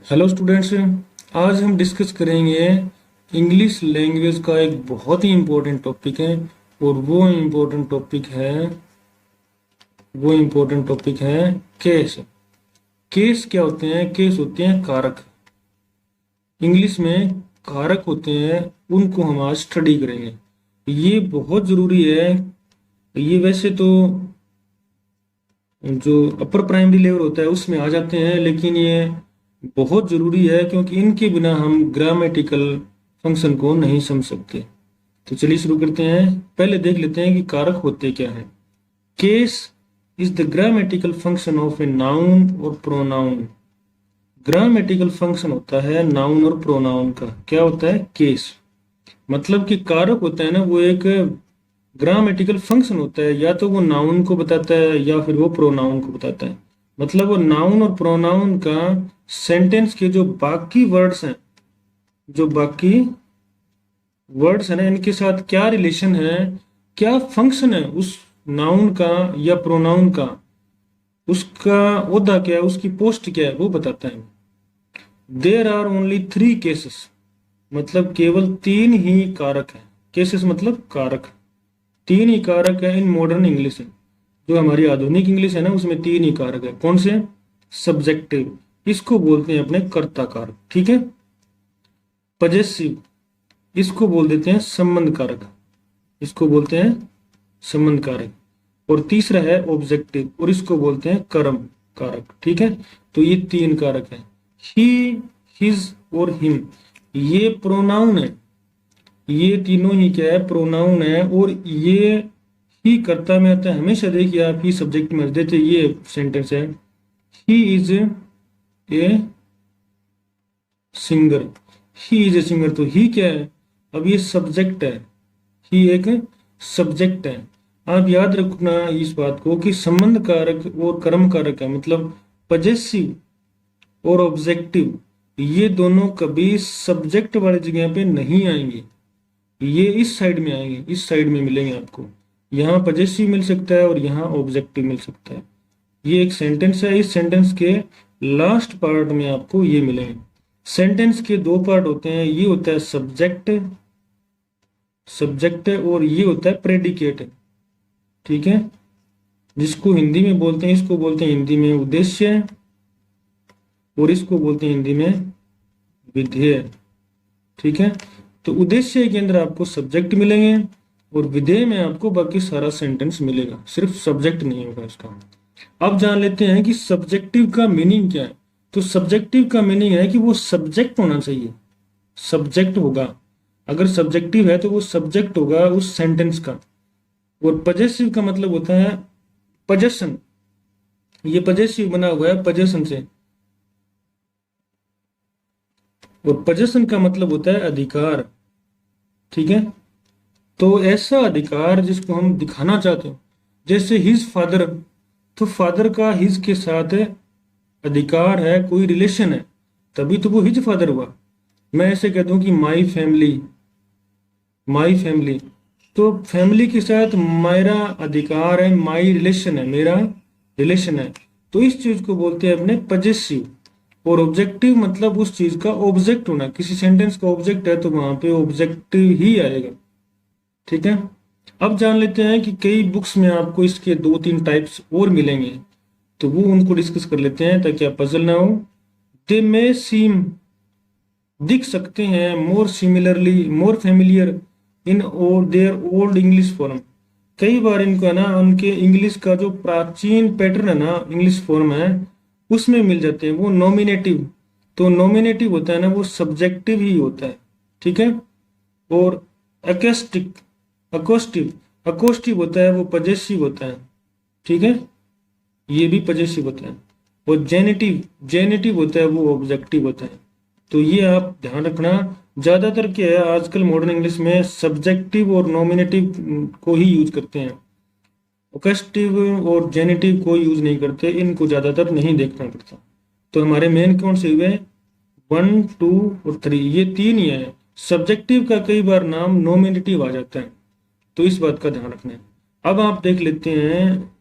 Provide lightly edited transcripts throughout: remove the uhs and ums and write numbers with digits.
Hello students. आज हम discuss करेंगे इंग्लिश लैंग्वेज का एक बहुत ही इम्पोर्टेंट टॉपिक है। और वो इम्पोर्टेंट टॉपिक है केस। केस क्या होते हैं? केस होते हैं कारक। इंग्लिश में कारक होते हैं, उनको हम आज स्टडी करेंगे। ये बहुत ज़रूरी है। ये वैसे तो जो अपर प्राइमरी लेवल होता है उसमें आ जाते हैं, लेकिन ये बहुत ज़रूरी है क्योंकि इनके बिना हम ग्रामेटिकल फंक्शन को नहीं समझ सकते। तो चलिए शुरू करते हैं। पहले देख लेते हैं कि कारक होते क्या हैं। Case is the grammatical function of A noun और प्रोनाउन। ग्रामेटिकल फंक्शन होता है नाउन और प्रोनाउन का। क्या होता है? केस। मतलब कि कारक होता है ना, वो एक ग्रामेटिकल फंक्शन होता है। या तो वो नाउन को बताता है या फिर वो प्रोनाउन को बताता है। मतलब वो नाउन और प्रोनाउन का सेंटेंस के जो बाकी वर्ड्स है ना, इनके साथ क्या रिलेशन है, क्या फंक्शन है उस नाउन का या प्रोनाउन का, उसका ओहदा क्या है, उसकी पोस्ट क्या है, वो बताता है। There are only three cases. मतलब केवल तीन ही कारक हैं। केसेस मतलब कारक। तीन ही कारक है इन मॉडर्न इंग्लिश। जो हमारी आधुनिक इंग्लिश है ना, उसमें तीन ही कारक है। कौन से? सब्जेक्टिव, इसको बोलते हैं अपने कर्ता कारक, ठीक है। पजेसिव, इसको बोल देते हैं संबंध कारक, इसको बोलते हैं संबंध कारक। और तीसरा है ऑब्जेक्टिव, और इसको बोलते हैं कर्म कारक, ठीक है। तो ये तीन कारक हैं। ही, हिज और हिम, ये प्रोनाउन है। ये तीनों ही क्या है? प्रोनाउन है। और ये ही कर्ता में आता है। हमेशा देखिए आप, ही सब्जेक्ट में देते, ये सेंटेंस है he is a singer. He is a singer, तो ही क्या है? अब ये सब्जेक्ट है। ही एक सब्जेक्ट है। आप याद रखना इस बात को कि संबंध कारक और कर्म कारक है, मतलब पजेसिव और ऑब्जेक्टिव, ये दोनों कभी सब्जेक्ट वाली जगह पे नहीं आएंगे। ये इस साइड में आएंगे, इस साइड में मिलेंगे आपको। यहाँ पजेसिव मिल सकता है और यहाँ ऑब्जेक्टिव मिल सकता है। ये एक सेंटेंस है। इस सेंटेंस के लास्ट पार्ट में आपको ये मिलेंगे। सेंटेंस के दो पार्ट होते हैं। ये होता है सब्जेक्ट, सब्जेक्ट, और ये होता है प्रेडिकेट, ठीक है। जिसको हिंदी में बोलते हैं, इसको बोलते हैं हिंदी में उद्देश्य, और इसको बोलते हैं हिंदी में विधेय, ठीक है। तो उद्देश्य के अंदर आपको सब्जेक्ट मिलेंगे और विधेय में आपको बाकी सारा सेंटेंस मिलेगा, सिर्फ सब्जेक्ट नहीं होगा इसका। अब जान लेते हैं कि सब्जेक्टिव का मीनिंग क्या है। तो सब्जेक्टिव का मीनिंग है कि वो सब्जेक्ट होना चाहिए, सब्जेक्ट होगा। अगर सब्जेक्टिव है तो वो सब्जेक्ट होगा उस सेंटेंस का। और पजेसिव का मतलब होता है पजेशन। ये पजेसिव बना हुआ है पजेशन से। और पजेशन का मतलब होता है अधिकार, ठीक है। तो ऐसा अधिकार जिसको हम दिखाना चाहते हो, जैसे हिज फादर, तो फादर का हिज के साथ अधिकार है, कोई रिलेशन है, तभी तो वो हिज फादर हुआ। मैं ऐसे कह दूं कि माई फैमिली, माई फैमिली, तो फैमिली के साथ मेरा अधिकार है, माई रिलेशन है, मेरा रिलेशन है। तो इस चीज को बोलते हैं अपने पजेसिव। और ऑब्जेक्टिव मतलब उस चीज का ऑब्जेक्ट होना। किसी सेंटेंस का ऑब्जेक्ट है तो वहां पे ऑब्जेक्टिव ही आएगा, ठीक है। अब जान लेते हैं कि कई बुक्स में आपको इसके दो तीन टाइप्स और मिलेंगे, तो वो उनको डिस्कस कर लेते हैं ताकि आप पजल ना हो। दे मे सीम, दिख सकते हैं, मोर फेमिलियर इन और देयर ओल्ड इंग्लिश फॉर्म। कई बार इनको है ना, उनके इंग्लिश का जो प्राचीन पैटर्न है ना, इंग्लिश फॉर्म है, उसमें मिल जाते हैं। वो नॉमिनेटिव, तो नॉमिनेटिव होता है ना, वो सब्जेक्टिव ही होता है, ठीक है। और अकेस्टिक, अकोस्टिव, अकोस्टिव होता है वो पजेसिव होता है, ठीक है। ये भी पजेसिव होता है। और जेनेटिव, जेनेटिव होता है वो ऑब्जेक्टिव होता है। तो ये आप ध्यान रखना। ज्यादातर क्या है आजकल मॉडर्न इंग्लिश में सब्जेक्टिव और नॉमिनेटिव को ही यूज करते हैं, ओकेस्टिव और जेनेटिव को यूज नहीं करते। इनको ज्यादातर नहीं देखना पड़ता। तो हमारे मेन कौन से हुए? 1, 2 और 3, ये तीन ही है। सब्जेक्टिव का कई बार नाम नॉमिनेटिव आ जाता है, तो इस बात का ध्यान रखना है। अब आप देख लेते हैं,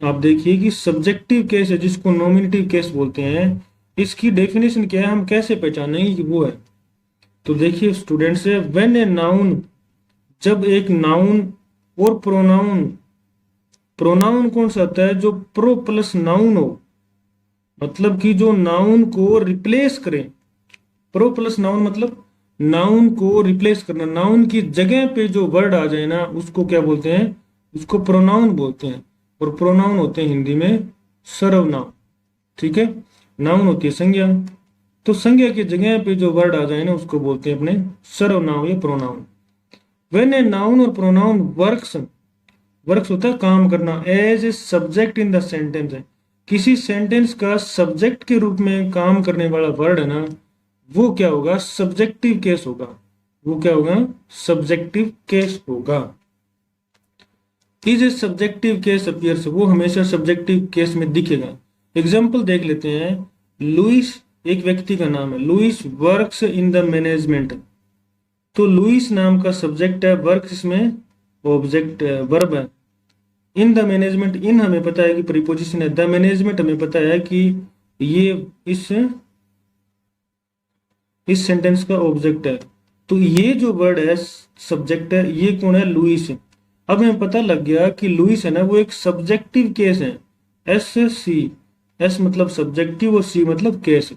आप देखिए कि सब्जेक्टिव केस है जिसको नॉमिनेटिव केस बोलते हैं, इसकी डेफिनेशन क्या है, हम कैसे पहचानेंगे कि वो है। तो देखिए स्टूडेंट्स, व्हेन ए नाउन, जब एक नाउन और प्रोनाउन, प्रोनाउन कौन सा होता है, जो प्रो प्लस नाउन हो, मतलब कि जो नाउन को रिप्लेस करें। प्रो प्लस नाउन मतलब नाउन को रिप्लेस करना, नाउन की जगह पे जो वर्ड आ जाए ना उसको क्या बोलते हैं, उसको प्रोनाउन बोलते हैं। और प्रोनाउन होते हैं हिंदी में सर्वनाम। ठीक है, नाउन होती है संज्ञा, तो संज्ञा की जगह पे जो वर्ड आ जाए ना उसको बोलते हैं अपने सर्वनाम या प्रोनाउन। व्हेन ए नाउन और प्रोनाउन वर्क्स, वर्क्स होता है काम करना, as a subject in the sentence है, किसी सेंटेंस का सब्जेक्ट के रूप में काम करने वाला वर्ड है ना, वो क्या होगा, सब्जेक्टिव केस होगा। वो क्या होगा, सब्जेक्टिव केस होगा। Is a subjective case appears, वो हमेशा सब्जेक्टिव केस में दिखेगा। एग्जाम्पल देख लेते हैं। लुइस एक व्यक्ति का नाम है, Louis works in the management, तो लुइस नाम का सब्जेक्ट है, वर्क्स इसमें ऑब्जेक्ट वर्ब है। इन द मैनेजमेंट, इन हमें पता है कि प्रीपोजिशन है, द मैनेजमेंट हमें पता है कि ये इस सेंटेंस का ऑब्जेक्ट है। तो ये जो वर्ड है सब्जेक्ट है, ये कौन है, लुइस। अब हमें पता लग गया कि लुइस है ना वो एक सब्जेक्टिव केस है। एस सी, एस मतलब सब्जेक्टिव और सी मतलब केस,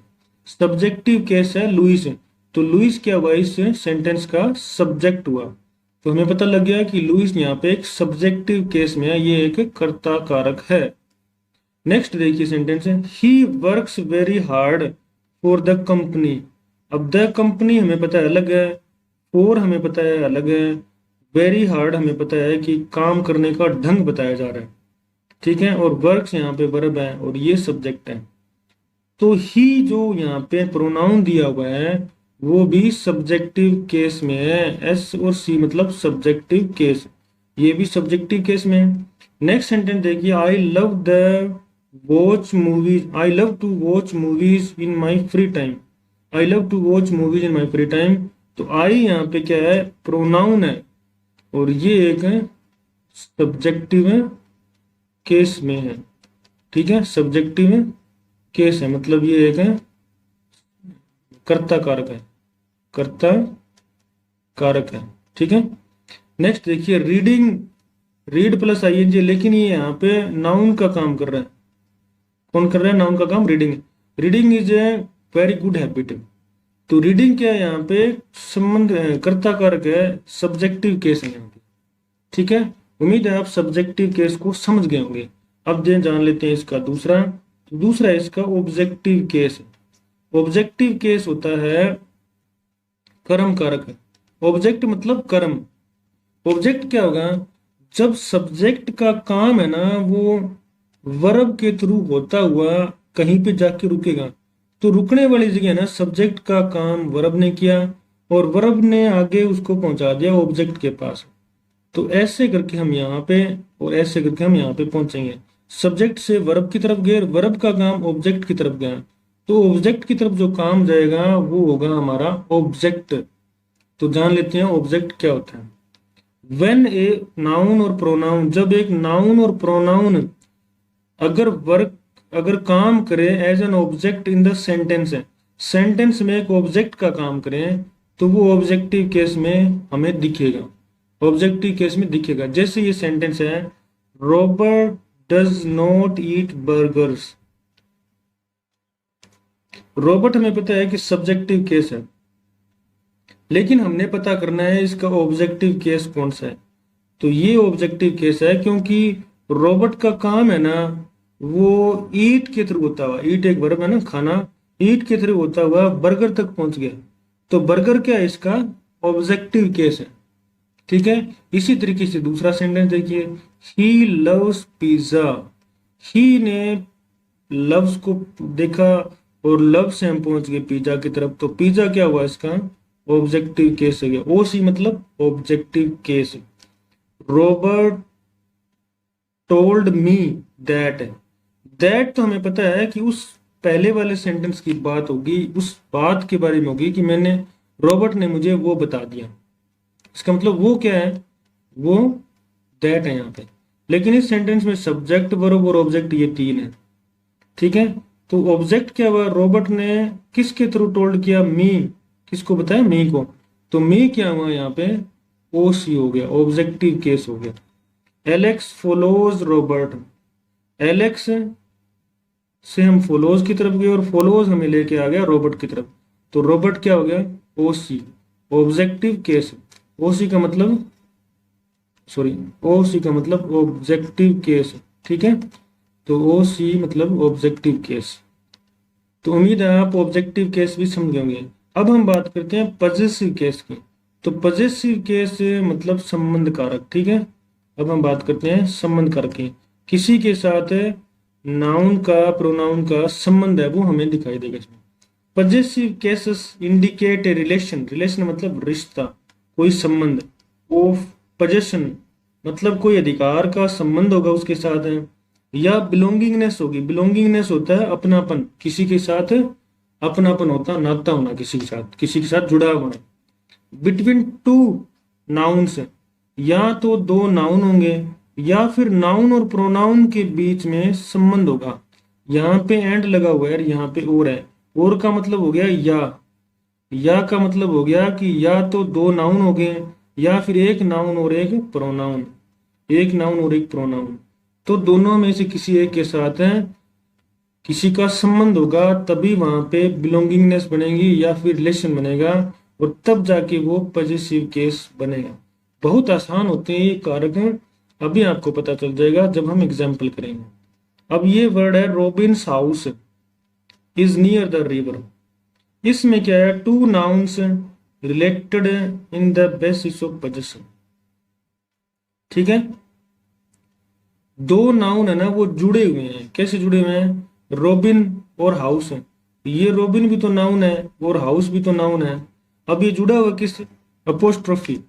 सब्जेक्टिव केस है लुइस। तो लुइस क्या हुआ, इस सेंटेंस का सब्जेक्ट हुआ। तो हमें पता लग गया कि लुइस यहाँ पे एक सब्जेक्टिव केस में है, ये एक कर्ता कारक है। नेक्स्ट देखिए सेंटेंस है, he works very hard for the company. अब द कंपनी हमें पता है अलग है, फॉर हमें पता है अलग है, वेरी हार्ड हमें पता है कि काम करने का ढंग बताया जा रहा है। ठीक है, और वर्क्स यहाँ पे वर्ब है और ये सब्जेक्ट है। तो ही जो यहाँ पे प्रोनाउन दिया हुआ है वो भी सब्जेक्टिव केस में है, एस और सी मतलब सब्जेक्टिव केस, ये भी सब्जेक्टिव केस में है। नेक्स्ट सेंटेंस देखिए, I love the watch movies, I love to watch movies in my free time. I love to watch movies in my free time, तो आई यहाँ पे क्या है, प्रोनाउन है, और ये एक है सब्जेक्टिव केस में है। ठीक है, सब्जेक्टिव केस है, मतलब ये एक है कर्ता कारक है, कर्ता कारक है। ठीक है, नेक्स्ट देखिए, रीडिंग, रीड प्लस आईएनजी, लेकिन ये यहाँ पे नाउन का काम कर रहा है। कौन कर रहा है नाउन का काम, reading. Reading is a very good habit, तो रीडिंग क्या है यहाँ पे, संबंध कर्ता कारक है, सब्जेक्टिव केस है यहाँ पे। ठीक है, उम्मीद है आप सब्जेक्टिव केस को समझ गए होंगे। अब जान लेते हैं इसका दूसरा, तो दूसरा है इसका ऑब्जेक्टिव केस। ऑब्जेक्टिव केस होता है कर्म कारक है, ऑब्जेक्ट मतलब कर्म। ऑब्जेक्ट क्या होगा, जब सब्जेक्ट का काम है ना वो वर्ब के थ्रू होता हुआ कहीं पे जाके रुकेगा, तो रुकने वाली जगह ना सब्जेक्ट का काम वर्ब ने किया और वर्ब ने आगे उसको पहुंचा दिया ऑब्जेक्ट के पास। तो ऐसे करके हम यहाँ पे और ऐसे करके हम यहाँ पे पहुंचेंगे, सब्जेक्ट से वर्ब की तरफ गए, वर्ब का काम ऑब्जेक्ट की तरफ गया, तो ऑब्जेक्ट की तरफ जो काम जाएगा वो होगा हमारा ऑब्जेक्ट। तो जान लेते हैं ऑब्जेक्ट क्या होता है। व्हेन ए नाउन और प्रोनाउन, जब एक नाउन और प्रोनाउन अगर वर्क, अगर काम करे as an object in the sentence है, सेंटेंस में एक ऑब्जेक्ट का काम करें, तो वो ऑब्जेक्टिव केस में हमें दिखेगा, ऑब्जेक्टिव केस में दिखेगा। जैसे ये सेंटेंस है, Robert does not eat burgers. Robert हमें पता है कि सब्जेक्टिव केस है, लेकिन हमने पता करना है इसका ऑब्जेक्टिव केस कौन सा है। तो ये ऑब्जेक्टिव केस है, क्योंकि रॉबर्ट का काम है ना वो ईट के थ्रू होता हुआ, ईट एक वर्ब है ना खाना, ईट के थ्रू होता हुआ बर्गर तक पहुंच गया, तो बर्गर क्या है, इसका ऑब्जेक्टिव केस है। ठीक है, इसी तरीके से दूसरा सेंटेंस देखिए, ही लव्स पिज्जा। ही ने लव्स को देखा और लव से हम पहुंच गए पिज्जा की तरफ, तो पिज्जा क्या हुआ, इसका ऑब्जेक्टिव केस हो गया, ओ सी मतलब objective case. Robert told me that, that तो हमें पता है कि उस पहले वाले सेंटेंस की बात होगी, उस बात के बारे में होगी कि मैंने, रॉबर्ट ने मुझे वो बता दिया, इसका मतलब वो क्या है, वो दैट है यहाँ पे। लेकिन इस सेंटेंस में सब्जेक्ट वर्ब और ऑब्जेक्ट ये तीन है। ठीक है, तो ऑब्जेक्ट क्या हुआ, रोबोट ने किसके थ्रू टोल्ड किया, मी, किसको बताया, मी को। तो मी क्या हुआ यहाँ पे, ओ सी हो गया, ऑब्जेक्टिव केस हो गया। एलेक्स फॉलोज रॉबर्ट, एलेक्स से हम फॉलोज की तरफ गए और फॉलोज हमें लेके आ गया रोबोट की तरफ। तो रोबोट क्या हो गया, ओ सी, ऑब्जेक्टिव केस। ओ सी का मतलब, सॉरी, ओ सी का मतलब ऑब्जेक्टिव केस, ठीक है। तो ओ सी मतलब ऑब्जेक्टिव केस। तो उम्मीद है आप ऑब्जेक्टिव केस भी समझ होंगे। अब हम बात करते हैं पजेसिव केस की। तो पजेसिव केस मतलब संबंध कारक, ठीक है। अब हम बात करते हैं संबंध कारक की। किसी के साथ नाउन का, प्रोनाउन का संबंध है वो हमें दिखाई देगा इसमें। Possessive cases indicate a relation, relation मतलब रिश्ता, कोई संबंध। ऑफ पजेशन मतलब कोई अधिकार का संबंध होगा उसके साथ है, या बिलोंगिंगनेस होगी, बिलोंगिंगनेस होता है अपनापन, किसी के साथ अपनापन होता, नाता होना, किसी के साथ जुड़ा होना। बिटवीन टू नाउन्स, या तो दो नाउन होंगे या फिर नाउन और प्रोनाउन के बीच में संबंध होगा। यहाँ पे एंड लगा हुआ है, यहाँ पे और है, और का मतलब हो गया या का मतलब हो गया कि या तो दो नाउन हो गए या फिर एक नाउन और एक प्रोनाउन, एक नाउन और एक प्रोनाउन। तो दोनों में से किसी एक के साथ है किसी का संबंध होगा, तभी वहां पे बिलोंगिंगनेस बनेगी या फिर रिलेशन बनेगा, और तब जाके वो पॉजिटिव केस बनेगा। बहुत आसान होते हैं ये कारक हैं, अभी आपको पता चल जाएगा जब हम एग्जाम्पल करेंगे। अब ये वर्ड है Robins house is near the river. इसमें क्या है, two nouns related in the basis of position, ठीक है। दो नाउन है ना वो जुड़े हुए हैं, कैसे जुड़े हुए हैं, रॉबिन और हाउस है। ये रॉबिन भी तो नाउन है और हाउस भी तो नाउन है। अब ये जुड़ा हुआ किस, अपोस्ट्रोफी,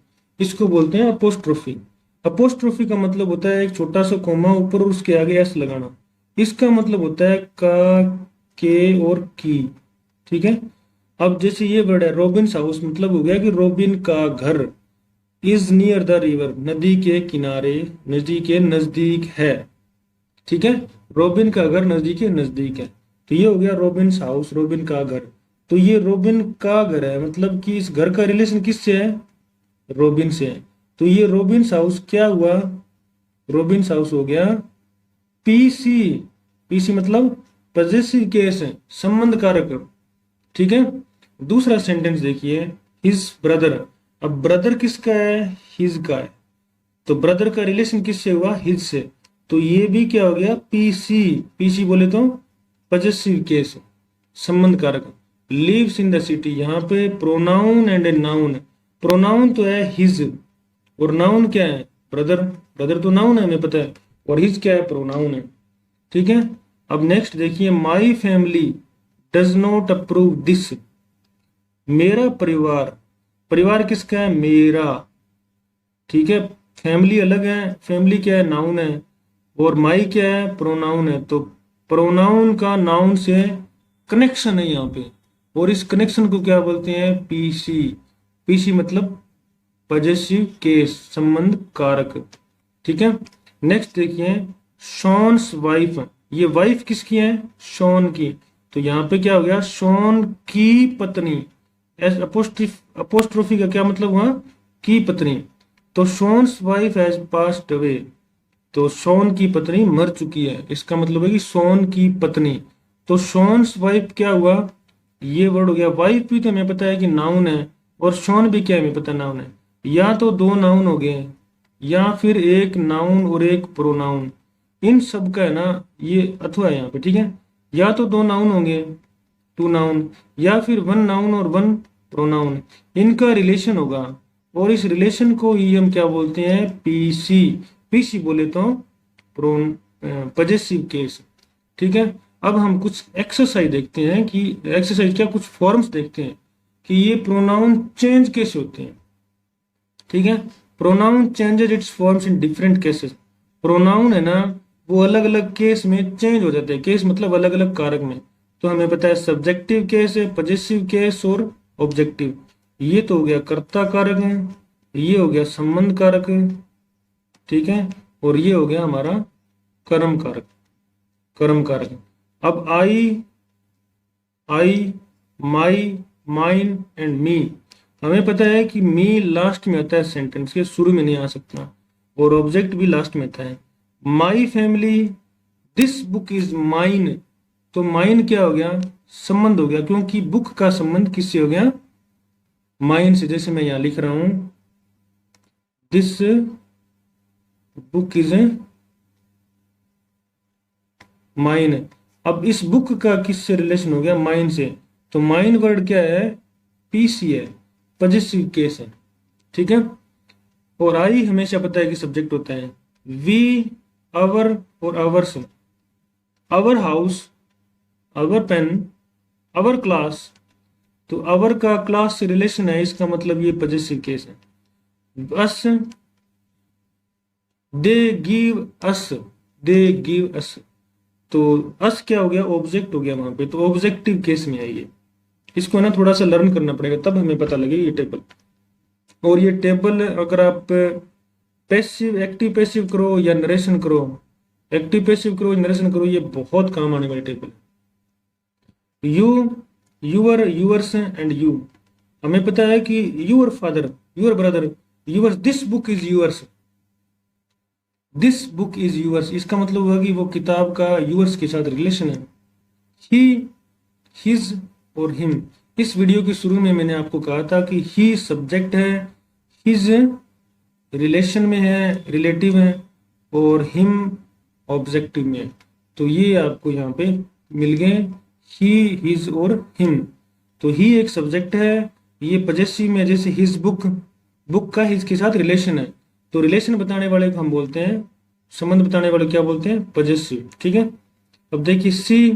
इसको बोलते हैं अपोस्ट्रोफी। अपोस्ट्रोफी का मतलब होता है एक छोटा सा कोमा ऊपर और उसके आगे एस लगाना। इसका मतलब होता है का, के और की, ठीक है। अब जैसे ये वर्ड है रॉबिन्स हाउस, मतलब हो गया कि रॉबिन का घर, इज नियर द रिवर नदी के किनारे, नदी के नजदीक है, ठीक है। रॉबिन का घर नदी के नजदीक है, तो ये हो गया रॉबिन्स हाउस, रॉबिन का घर। तो ये रॉबिन का घर है, मतलब कि इस घर का रिलेशन किससे है, रॉबिन से है। तो ये रॉबिन्स हाउस क्या हुआ, रॉबिन्स हाउस हो गया पीसी, पीसी मतलब पॉजेसिव केस है, संबंध कारक, ठीक है। दूसरा सेंटेंस देखिए, हिज ब्रदर। अब ब्रदर किसका है, हिज का है, तो ब्रदर का रिलेशन किससे हुआ, हिज से। तो ये भी क्या हो गया, पीसी, पीसी बोले तो पॉजेसिव केस, संबंध कारक। लिव्स इन द सिटी, यहाँ पे pronoun and a noun, pronoun तो है हिज और नाउन क्या है, ब्रदर, ब्रदर तो नाउन है हमें पता है, और हिज क्या है, प्रोनाउन है, ठीक है। अब नेक्स्ट देखिए, my family does not approve this. मेरा परिवार, परिवार किसका है, मेरा, ठीक है। फैमिली अलग है, फैमिली क्या है, नाउन है, और माई क्या है, प्रोनाउन है। तो प्रोनाउन का नाउन से कनेक्शन है यहाँ पे, और इस कनेक्शन को क्या बोलते हैं, पीसी। पीसी मतलब पॉजेसिव केस, संबंध कारक, ठीक है। नेक्स्ट देखिए, शॉन्स वाइफ, ये वाइफ किसकी है, शॉन की। तो यहाँ पे क्या हो गया, शॉन की पत्नी, एस अपोस्ट्रोफी का क्या मतलब हुआ, की पत्नी। तो शॉन्स वाइफ हैज पास्ड अवे, तो शॉन की पत्नी मर चुकी है, इसका मतलब है कि शॉन की पत्नी। तो शॉन्स वाइफ क्या हुआ, ये वर्ड हो गया। वाइफ भी तो हमें पता है कि नाउन है, और शॉन भी क्या है हमें पता नाउन है। या तो दो नाउन हो गए या फिर एक नाउन और एक प्रोनाउन, इन सब का है ना ये अथवा है यहाँ पे, ठीक है। या तो दो नाउन होंगे, टू नाउन, या फिर वन नाउन और वन प्रोनाउन, इनका रिलेशन होगा, और इस रिलेशन को ही हम क्या बोलते हैं, पीसी। पीसी बोले तो प्रोन पॉजेसिव केस, ठीक है। अब हम कुछ एक्सरसाइज देखते हैं कि एक्सरसाइज क्या, कुछ फॉर्म्स देखते हैं कि ये प्रोनाउन चेंज कैसे होते हैं, ठीक है। Pronoun changes it's forms in different cases, pronoun है ना वो अलग अलग केस में चेंज हो जाते हैं, केस मतलब अलग अलग कारक में। तो हमें पता है सब्जेक्टिव केस है, पॉजेसिव केस और ऑब्जेक्टिव। ये तो हो गया कर्ता कारक है, ये हो गया संबंध कारक है, ठीक है, और ये हो गया हमारा कर्म कारक, कर्म कारक। अब आई आई, माई, माइन एंड मी। हमें पता है कि मी लास्ट में आता है, सेंटेंस के शुरू में नहीं आ सकता, और ऑब्जेक्ट भी लास्ट में आता है। My family, this book is mine. तो माइन क्या हो गया, संबंध हो गया, क्योंकि बुक का संबंध किससे हो गया, माइन से। जैसे मैं यहां लिख रहा हूं, दिस बुक इज माइन। अब इस बुक का किससे रिलेशन हो गया, माइन से। तो माइन वर्ड क्या है, पीसी है, पॉजेसिव केस है, ठीक है। और आई हमेशा पता है कि सब्जेक्ट होता है। वी, आवर और ours, our house, our pen, our class. तो आवर का क्लास से रिलेशन है, इसका मतलब ये पॉजेसिव केस है। Us, they give us, they give us. तो अस क्या हो गया, ऑब्जेक्ट हो गया वहां पे, तो ऑब्जेक्टिव केस में है ये। इसको ना थोड़ा सा लर्न करना पड़ेगा, तब हमें पता लगे ये टेबल। और ये टेबल अगर आप पैसिव एक्टिव पैसिव करो या नरेशन करो, एक्टिव पैसिव करो नरेशन करो, ये बहुत काम आने वाली table. You, your, yours and you. हमें पता है कि your father, your brother, yours, this book is yours, this book is yours. इसका मतलब हुआ कि वो किताब का यूअर्स के साथ रिलेशन है। ही, हिज और हिम। इस वीडियो के शुरू में मैंने आपको कहा था कि ही सब्जेक्ट है, हिज रिलेशन में है, रिलेटिव है, और हिम ऑब्जेक्टिव में है। तो ये आपको यहाँ पे मिल गए, ही, हिज और हिम। तो ही एक सब्जेक्ट है, ये पॉजेसिव में, जैसे हिज बुक, बुक का हिज के साथ रिलेशन है, तो रिलेशन बताने वाले को हम बोलते हैं, संबंध बताने वाले क्या बोलते हैं, पॉजेसिव, ठीक है। अब देखिए, see,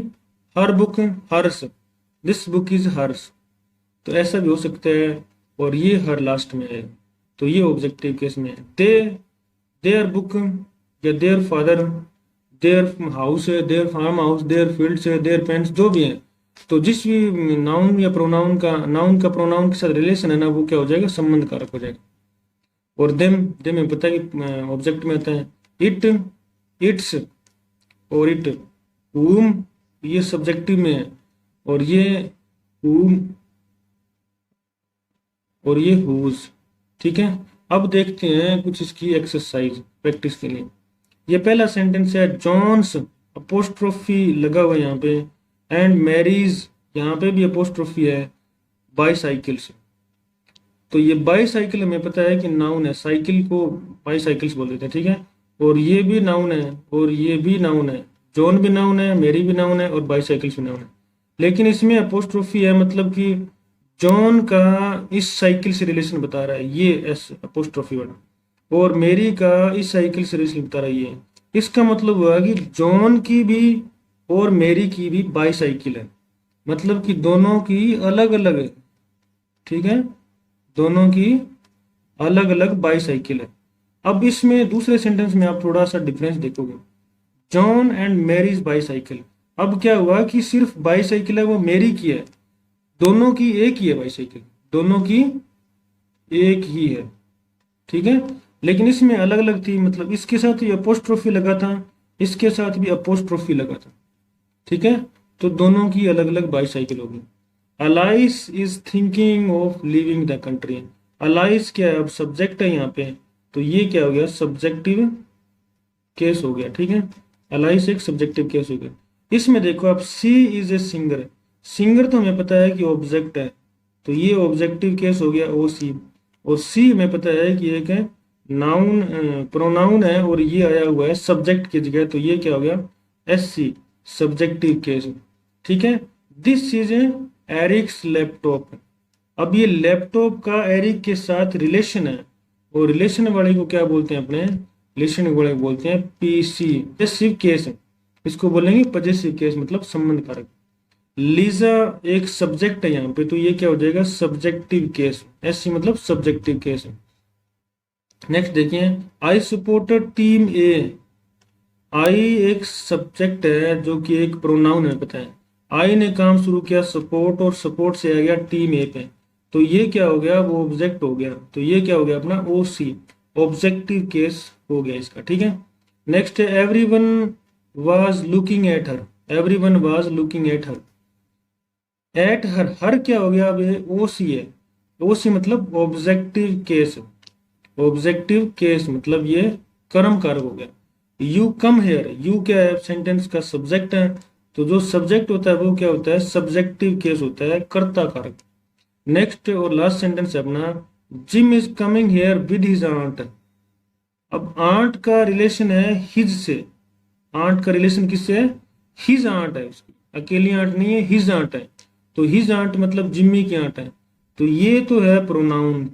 her book, hers, this book is hers. तो ऐसा भी हो सकता है, और ये हर लास्ट में है, तो ये ऑब्जेक्टिव केस में है। दे, देयर बुक या देयर फादर, देयर हाउस है, their farm house, their fields है, देयर पेंट्स, जो भी है। तो जिस भी नाउन या प्रोनाउन का, नाउन का प्रोनाउन के साथ रिलेशन है ना, वो क्या हो जाएगा, संबंध कारक हो जाएगा। और देम, देम में पता है कि ऑब्जेक्ट में आता है। इट, इट्स और इट, whom ये सब्जेक्टिव में है, और ये whom और ये whose, ठीक है। अब देखते हैं कुछ इसकी एक्सरसाइज प्रैक्टिस के लिए। ये पहला सेंटेंस है, जॉन्स, अपोस्ट्रोफी लगा हुआ है यहाँ पे, एंड मैरीज, यहाँ पे भी अपोस्ट्रोफी है, बाईसाइकिल्स। तो ये बाईसाइकिल हमें पता है कि नाउन है, साइकिल को बाईसाइकिल्स बोल देते हैं, ठीक है। और ये भी नाउन है, और ये भी नाउन है, जॉन भी नाउन है, मेरी भी नाउन है, और बाईसाइकिल्स भी नाउन है। लेकिन इसमें अपोस्ट्रोफी है, मतलब कि जॉन का इस साइकिल से रिलेशन बता रहा है, ये एस अपोस्ट्रोफी वर्ड, और मेरी का इस साइकिल से रिलेशन बता रहा है ये। इसका मतलब हुआ कि जॉन की भी और मेरी की भी बाईसाइकिल है, मतलब कि दोनों की अलग अलग है, ठीक है, दोनों की अलग अलग बाईसाइकिल है। अब इसमें दूसरे सेंटेंस में आप थोड़ा सा डिफरेंस देखोगे, जॉन एंड मैरीज बाईसाइकिल। अब क्या हुआ कि सिर्फ बाईसाइकिल है वो मेरी की है, दोनों की एक ही है बाईसाइकिल, दोनों की एक ही है, ठीक है। लेकिन इसमें अलग अलग थी, मतलब इसके साथ ही अपोस्ट्रोफी लगा था, इसके साथ भी अपोस्ट्रोफी लगा था, ठीक है। तो दोनों की अलग अलग बाईसाइकिल होगी। Alice is thinking of living the country. Alice क्या है, अब सब्जेक्ट है यहाँ पे, तो ये क्या हो गया, सब्जेक्टिव केस हो गया, ठीक है। अलाइस एक सब्जेक्टिव केस हो गया। इसमें देखो आप, सी इज ए सिंगर, सिंगर तो हमें पता है कि ऑब्जेक्ट है, तो ये ऑब्जेक्टिव केस हो गया ओ सी। और सी हमें पता है कि एक है नाउन, प्रोनाउन है, और ये आया हुआ है सब्जेक्ट की जगह, तो ये क्या हो गया, एस सी, सब्जेक्टिव केस, ठीक है। This is Eric's laptop. अब ये लैपटॉप का एरिक के साथ रिलेशन है, और रिलेशन वाले को क्या बोलते हैं, अपने रिलेशन वाले को बोलते हैं पीसी, पॉजेसिव केस है, इसको बोलेंगे पॉजेसिव केस, मतलब संबंध कारक। लीजा एक सब्जेक्ट है यहाँ पे, तो ये क्या हो जाएगा, सब्जेक्टिव केस, एससी मतलब सब्जेक्टिव केस है। नेक्स्ट देखिए, आई सपोर्टेड टीम ए। आई एक सब्जेक्ट है जो कि एक प्रोनाउन है, पता है। आई ने काम शुरू किया सपोर्ट, और सपोर्ट से आ गया टीम ए पे, तो ये क्या हो गया, वो ऑब्जेक्ट हो गया, तो ये क्या हो गया अपना ओ सी, ऑब्जेक्टिव केस हो गया इसका, ठीक है। नेक्स्ट है, everyone was looking at her. Everyone was looking at her, at her, at her her गया अब, ये ओ सी है। ओ सी मतलब ऑब्जेक्टिव केस, ऑब्जेक्टिव केस मतलब ये कर्म कारक हो गया। यू कम हेयर, यू क्या है, सेंटेंस का सब्जेक्ट है, तो जो सब्जेक्ट होता है वो क्या होता है, सब्जेक्टिव केस होता है, कर्ता कारक। नेक्स्ट और लास्ट सेंटेंस है अपना, Jim is coming here with his aunt. अब आंट का रिलेशन है हिज से, आंट का रिलेशन किससे है, हिज आंट है उसकी, अकेली आंट नहीं है, हिज आंट है। तो हिज आंट मतलब जिम्मी की आंट है। तो ये तो है प्रोनाउन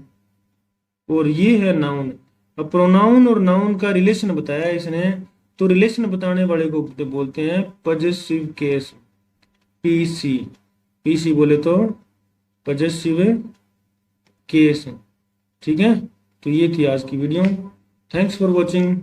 और ये है नाउन। अब प्रोनाउन और नाउन का रिलेशन बताया इसने, तो रिलेशन बताने वाले को बोलते हैं पजेसिव केस, पीसी। पीसी बोले तो पजेसिव केस। ठीक है, तो ये थी आज की वीडियो। Thanks for watching.